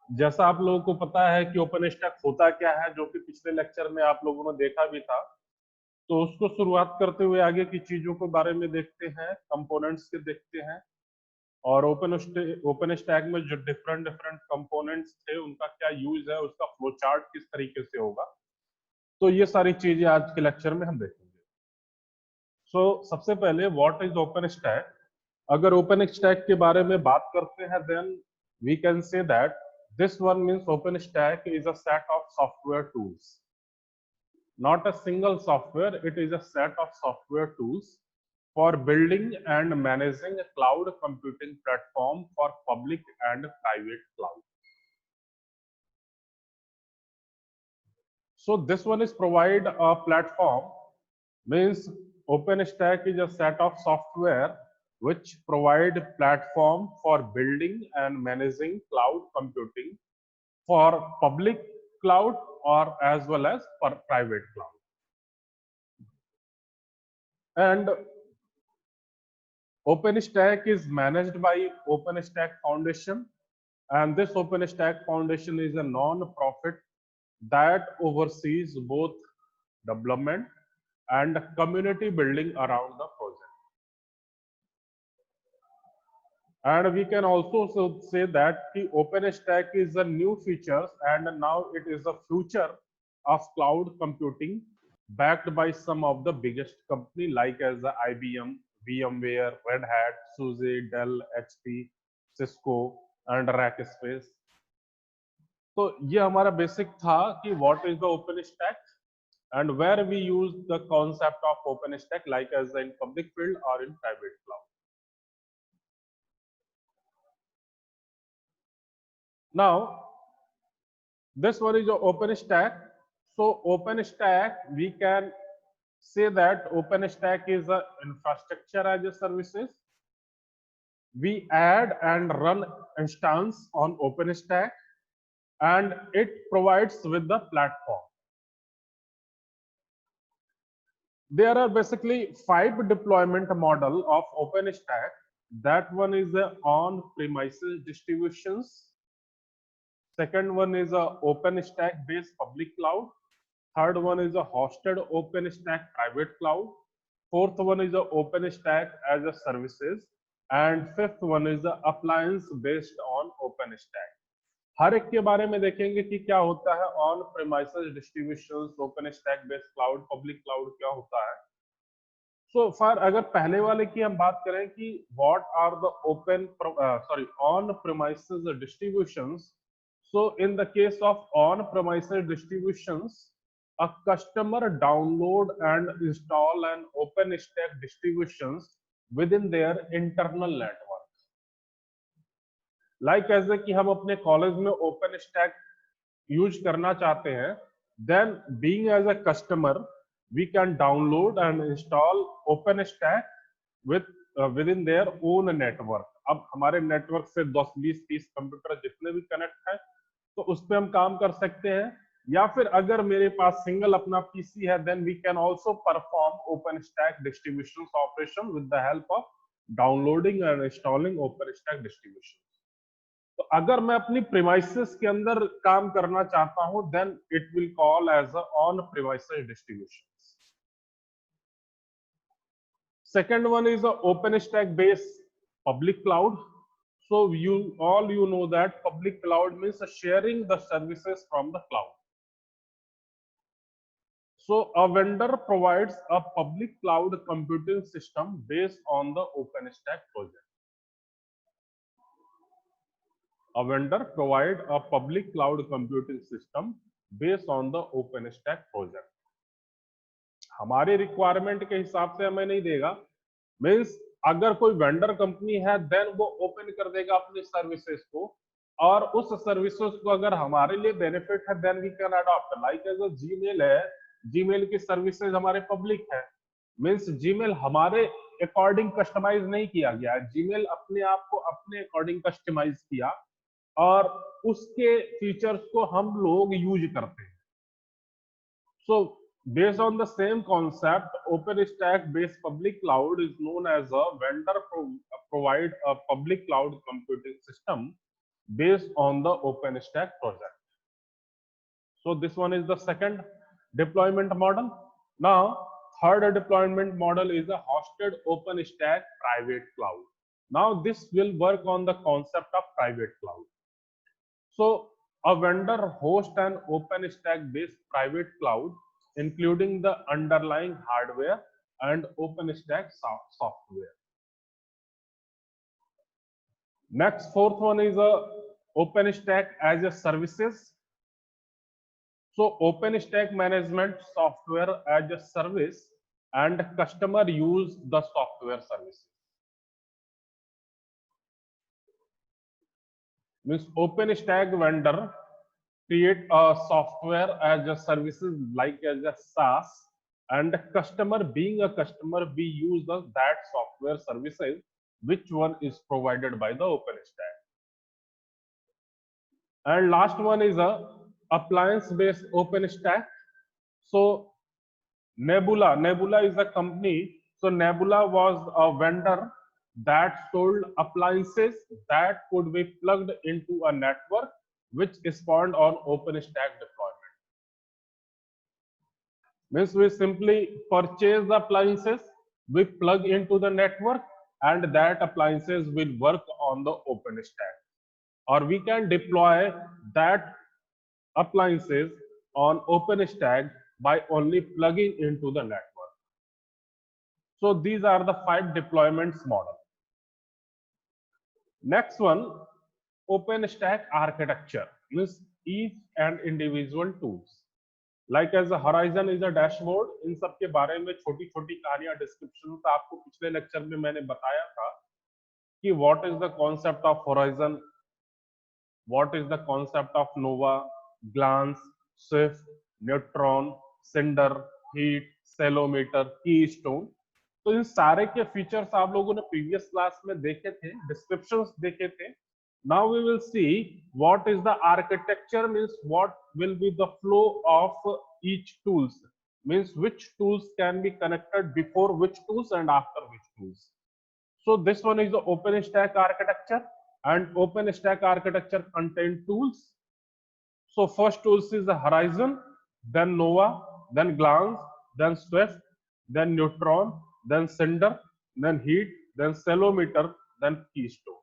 जैसा आप लोगों को पता है कि ओपन स्टैक होता क्या है, जो कि पिछले लेक्चर में आप लोगों ने देखा भी था, तो उसको शुरुआत करते हुए आगे की चीजों के बारे में देखते हैं, कंपोनेंट्स के देखते हैं। और ओपन स्टैक में जो डिफरेंट डिफरेंट कंपोनेंट्स थे उनका क्या यूज है, उसका फ्लो चार्ट किस तरीके से होगा, तो ये सारी चीजें आज के लेक्चर में हम देखेंगे। सबसे पहले व्हाट इज ओपन स्टैक। अगर ओपन स्टैक के बारे में बात करते हैं, then we can say that this one means OpenStack is a set of software tools, not a single software. It is a set of software tools for building and managing a cloud computing platform for public and private cloud. So this one is provide a platform, means OpenStack is a set of software which provide platform for building and managing cloud computing for public cloud or as well as for private cloud. And OpenStack is managed by OpenStack Foundation, and this OpenStack Foundation is a non-profit that oversees both development and community building around the project. And we can also say that the OpenStack is a new feature, and now it is the future of cloud computing, backed by some of the biggest company like as the IBM, VMware, Red Hat, SUSE, Dell, HP, Cisco and Rackspace. तो ये हमारा basic था कि what is the open stack and where we use the concept of OpenStack like as in public field or in private cloud. Now, this one is the OpenStack. So OpenStack, we can say that OpenStack is a infrastructure as a services. We add and run instance on OpenStack, and it provides with the platform. There are basically 5 deployment model of OpenStack. That one is the on-premises distributions. Second one is a OpenStack based public cloud. Third one is a hosted OpenStack private cloud. Fourth one is a OpenStack as a services. And fifth one is the appliance based on OpenStack. हर एक के बारे में देखेंगे कि क्या होता है on premises distributions, open stack based cloud, public cloud क्या होता है। सो फॉर अगर पहले वाले की हम बात करें कि what are the on premises distributions, so in the case of on-premises distributions, a customer download and install an OpenStack distributions within their internal network. Like ऐसे कि हम अपने कॉलेज में OpenStack यूज करना चाहते हैं, then being as a customer, we can download and install OpenStack within their own network. अब हमारे नेटवर्क से 10, 20, 30 कंप्यूटर जितने भी कनेक्ट है, तो उस पर हम काम कर सकते हैं। या फिर अगर मेरे पास सिंगल अपना पीसी है, then we can also perform OpenStack distribution operation with the help of downloading and installing OpenStack distribution. तो अगर मैं अपनी प्रीमाइसेस के अंदर काम करना चाहता हूं, then it will call as a on premises distribution. Second one is a OpenStack based public cloud. So you know that public cloud means sharing the services from the cloud. So a vendor provides a public cloud computing system based on the OpenStack project. A vendor provide a public cloud computing system based on the OpenStack project. हमारे requirement के हिसाब से हमें नहीं देगा, means अगर कोई vendor company है, देन वो ओपन कर देगा अपनी सर्विसेज को, और उस सर्विसेज को अगर हमारे लिए बेनिफिट है, then we can adopt. Like as Gmail है, जीमेल की सर्विसेज हमारे पब्लिक है, मीन्स जीमेल हमारे अकॉर्डिंग कस्टमाइज नहीं किया गया है, जीमेल अपने आप को अपने अकॉर्डिंग कस्टमाइज किया और उसके फीचर्स को हम लोग यूज करते हैं। सो based on the same concept, OpenStack based public cloud is known as a vendor provide a public cloud computing system based on the OpenStack project. So this one is the second deployment model. Now, third deployment model is a hosted OpenStack private cloud. Now, this will work on the concept of private cloud. So, a vendor hosts an OpenStack based private cloud, including the underlying hardware and OpenStack software. Next, fourth one is a OpenStack as a services. So OpenStack management software as a service and customer use the software services. Means OpenStack vendor create a software as a services like as a SaaS, and customer being a customer, we use that software services which one is provided by the OpenStack. And last one is a appliance based OpenStack. So Nebula is a company. So Nebula was a vendor that sold appliances that could be plugged into a network which is spawned on OpenStack deployment. Means we simply purchase the appliances, we plug into the network, and that appliances will work on the OpenStack. Or we can deploy that appliances on OpenStack by only plugging into the network. So these are the 5 deployments model. Next one, OpenStack architecture means each and individual tools. Like as a Horizon is a dashboard, इन सब के बारे में छोटी छोटी कहानियां description का आपको पिछले लेक्चर में मैंने बताया था कि what is the concept of Horizon, what is the concept of Nova, Glance, Swift, Neutron, Cinder, Heat, Celometer, Keystone. तो इन सारे के फीचर्स आप लोगों ने प्रीवियस क्लास में देखे थे, डिस्क्रिप्शंस देखे थे. Now we will see what is the architecture, means what will be the flow of each tools, means which tools can be connected before which tools and after which tools. So this one is the OpenStack architecture, and OpenStack architecture contain tools. So first tools is the Horizon, then Nova, then Glance, then Swift, then Neutron, then Cinder, then Heat, then Celometer, then Keystone.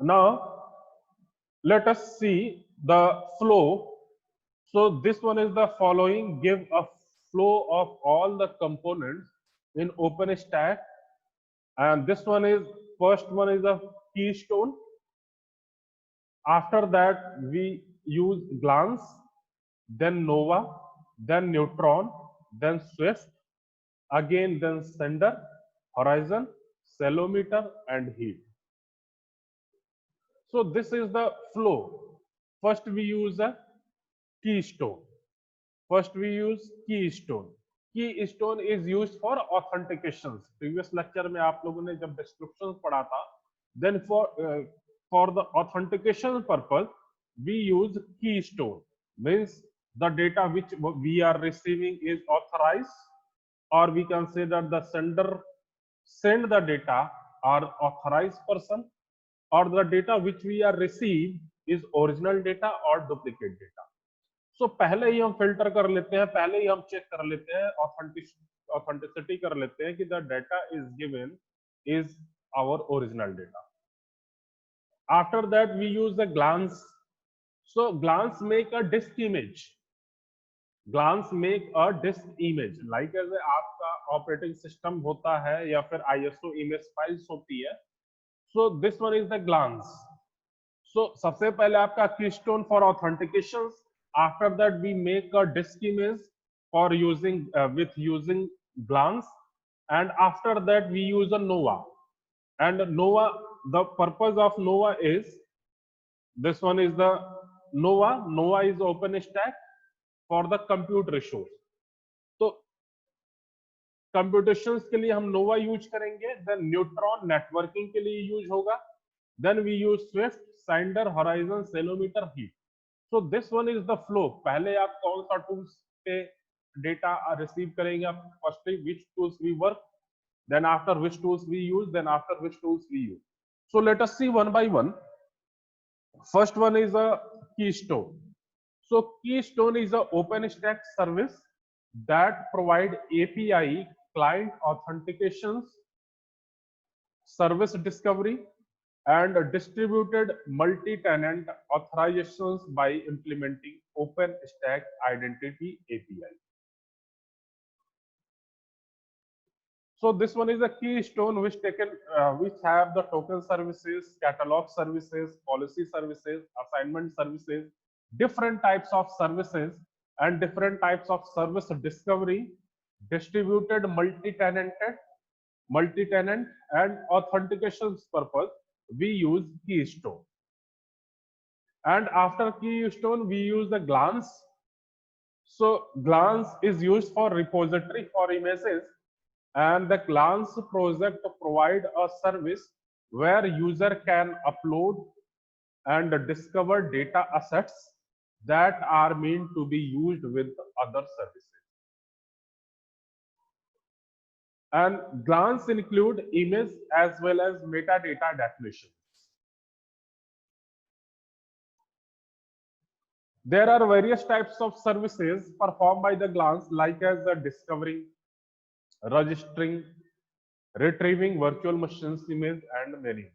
Now let us see the flow. So this one is the following, give a flow of all the components in OpenStack, and this one is, first one is the Keystone. After that we use Glance, then Nova, then Neutron, then Swift, again then Cinder, Horizon, Celometer, and Heat. So this is the flow. First we use a Keystone. First we use Keystone. Keystone is used for authentications. Previous lecture में आप लोगों ने जब descriptions पढ़ा था, then for the authentication purpose we use Keystone. Means the data which we are receiving is authorized, or we can say that the sender send the data are authorized person, or the data which we are receive is original data or duplicate data. So पहले ही हम filter कर लेते हैं, पहले ही हम check कर लेते हैं, ऑथेंटिसिटी कर लेते हैं कि the data is given is our original data. After that we use the Glance. So Glance make a disk image. Glance make a disk image like as आपका ऑपरेटिंग सिस्टम होता है या फिर ISO इमेज फाइल्स होती है. So this one is the Glance. So सबसे पहले आपका Keystone for authentications. After that we make a disk image for using with using Glance, and after that we use a Nova. And Nova, the purpose of Nova is, this one is the Nova. Nova is OpenStack for the compute resource. तो computations के लिए हम Nova use करेंगे. Then Neutron networking के लिए use होगा. Then we use Swift, Cinder, Horizon, Celometer, Heat. So this one is the flow. पहले आप कौन सा tools पे डेटा रिसीव करेंगे, आप firstly which tools we work, then after which tools we use, then after which tools we use. So let us see one by one. First one is a Keystone. So Keystone is a OpenStack service that provide API, client authentications, service discovery, and distributed multi-tenant authorizations by implementing OpenStack Identity API. So this one is a Keystone which have the token services, catalog services, policy services, assignment services, different types of services, and different types of service discovery, distributed multi-tenant and authentications purpose. We use Keystone. And after Keystone, we use the Glance. So Glance is used for repository for images, and the Glance project provide a service where user can upload and discover data assets that are meant to be used with other services. And Glance include image as well as metadata definitions. There are various types of services performed by the Glance, like as the discovering, registering, retrieving virtual machines image, and many more.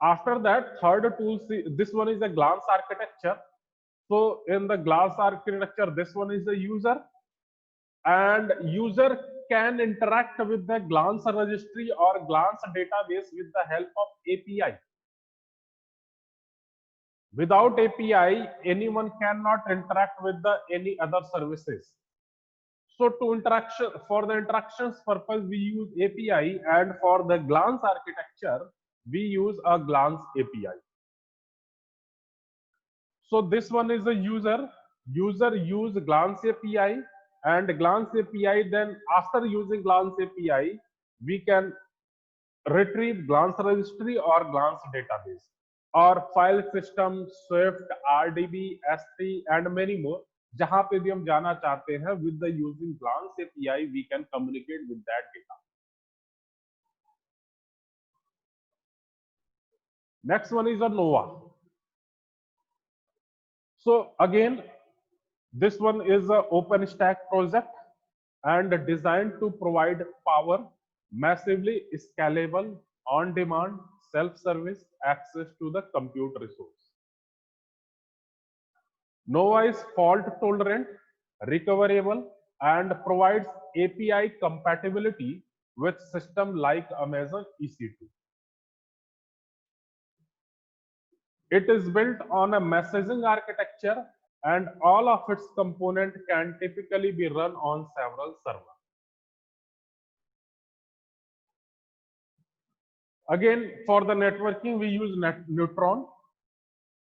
After that, third tool, this one is a Glance architecture. So in the Glance architecture, this one is the user, and user can interact with the Glance registry or Glance database with the help of API. Without API, anyone cannot interact with any other services. So for the interactions purpose, we use API, and for the Glance architecture, we use a Glance API. So this one is a user use Glance API, and Glance API, then after using Glance API, we can retrieve Glance registry or Glance database, or file system, Swift, RDB, S3, and many more. जहां पे भी हम जाना चाहते हैं, with the using Glance API, we can communicate with that data. Next one is a Nova. So again, this one is a OpenStack project and designed to provide power, massively scalable, on-demand, self-service access to the compute resource. Nova is fault tolerant, recoverable, and provides API compatibility with systems like Amazon EC2. It is built on a messaging architecture, and all of its components can typically be run on several servers. Again, for the networking, we use Neutron.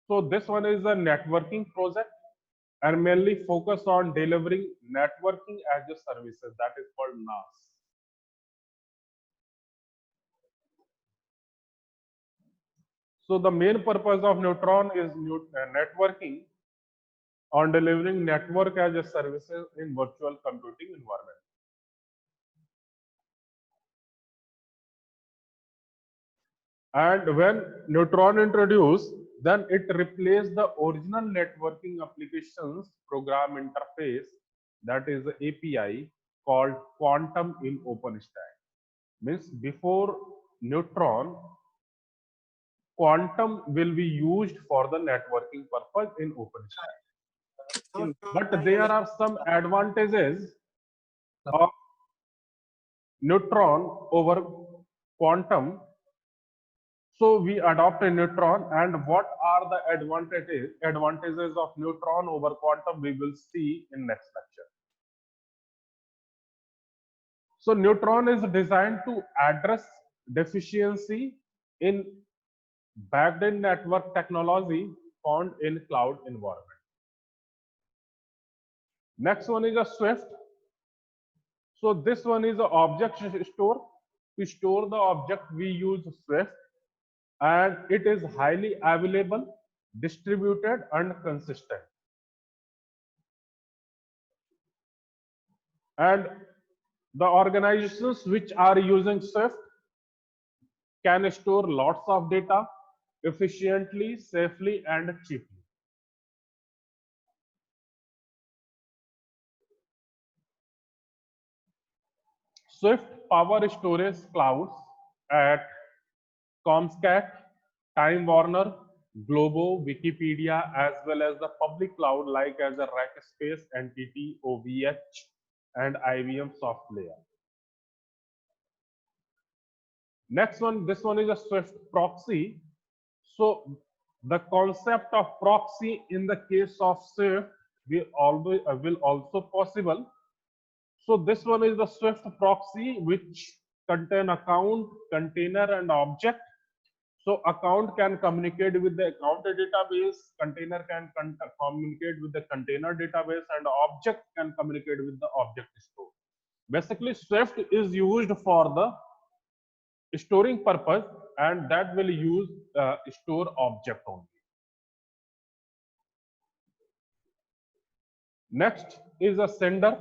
So this one is a networking project and mainly focus on delivering networking as a services, that is called NAS. So the main purpose of Neutron is networking on delivering network as a services in virtual computing environment. And when Neutron introduced, then it replaced the original networking applications program interface, that is the API called Quantum in OpenStack. Means before Neutron, Quantum will be used for the networking purpose in OpenStack. But there are some advantages of Neutron over Quantum. So we adopt a Neutron, and what are the advantages of Neutron over Quantum, we will see in next lecture. So Neutron is designed to address deficiency in backend network technology found in cloud environment. Next one is a Swift. So this one is an object store. To store the object, we use Swift, and it is highly available, distributed, and consistent. And The organizations which are using Swift can store lots of data efficiently, safely, and cheaply. Swift power storage clouds at Comscat, Time Warner, Globo, Wikipedia, as well as the public cloud like as a Rackspace, NTT, OVH, and IBM SoftLayer. Next one, this one is a Swift proxy. So the concept of proxy in the case of Swift will also possible. So this one is the Swift proxy, which contain account, container, and object. So account can communicate with the account database, container can communicate with the container database, and object can communicate with the object store. Basically, Swift is used for the storing purpose, and that will use store object only. Next is a sender.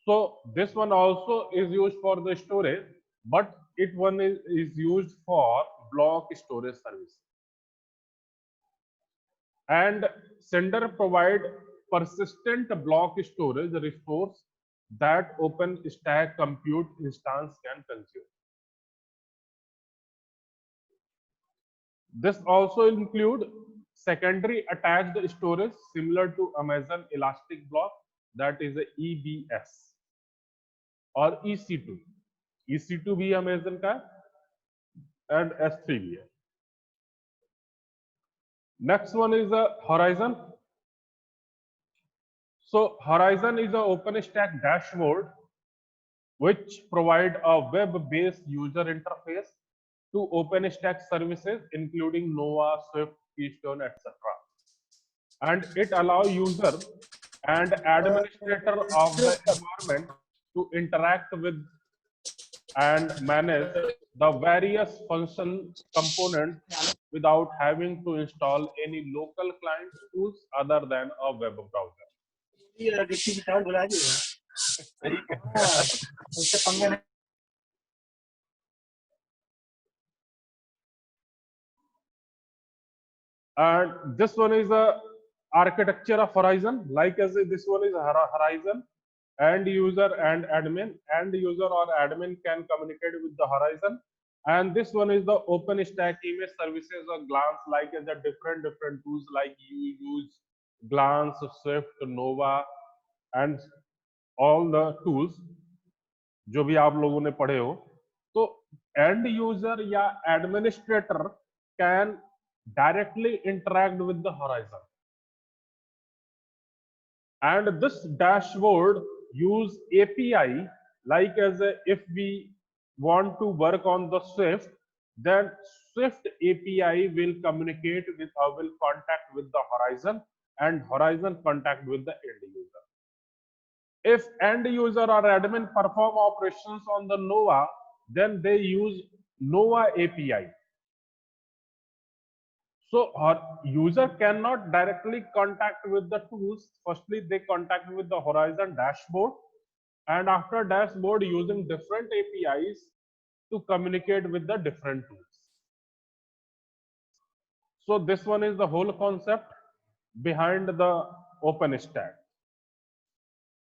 So this one also is used for the storage, but it one is used for block storage service. And sender provide persistent block storage resource that OpenStack compute instance can consume. This also include secondary attached storage similar to Amazon Elastic Block, that is a EBS or EC2. EC2 भी Amazon का and S3 भी है. Next one is a Horizon. So Horizon is a OpenStack dashboard which provide a web-based user interface to OpenStack services, including Nova, Swift, Keystone, etc. And it allows user and administrator of the environment to interact with and manage the various function components without having to install any local client tools other than a web browser. And this one is a architecture of Horizon, like as this one is Horizon. End user and admin. End user or admin can communicate with the Horizon. And this one is the OpenStack image services or Glance, like as a different tools like you use Glance, Swift, Nova, and all the tools जो भी आप लोगों ने पढ़े हो. तो end user या administrator can directly interact with the Horizon. And this dashboard use API, like as if we want to work on the Swift, then Swift API will communicate with or will contact with the Horizon, and Horizon contact with the end user. If end user or admin perform operations on the Nova, then they use Nova API. So our user cannot directly contact with the tools. Firstly, they contact with the Horizon dashboard, and after dashboard using different APIs to communicate with the different tools. So this one is the whole concept behind the OpenStack.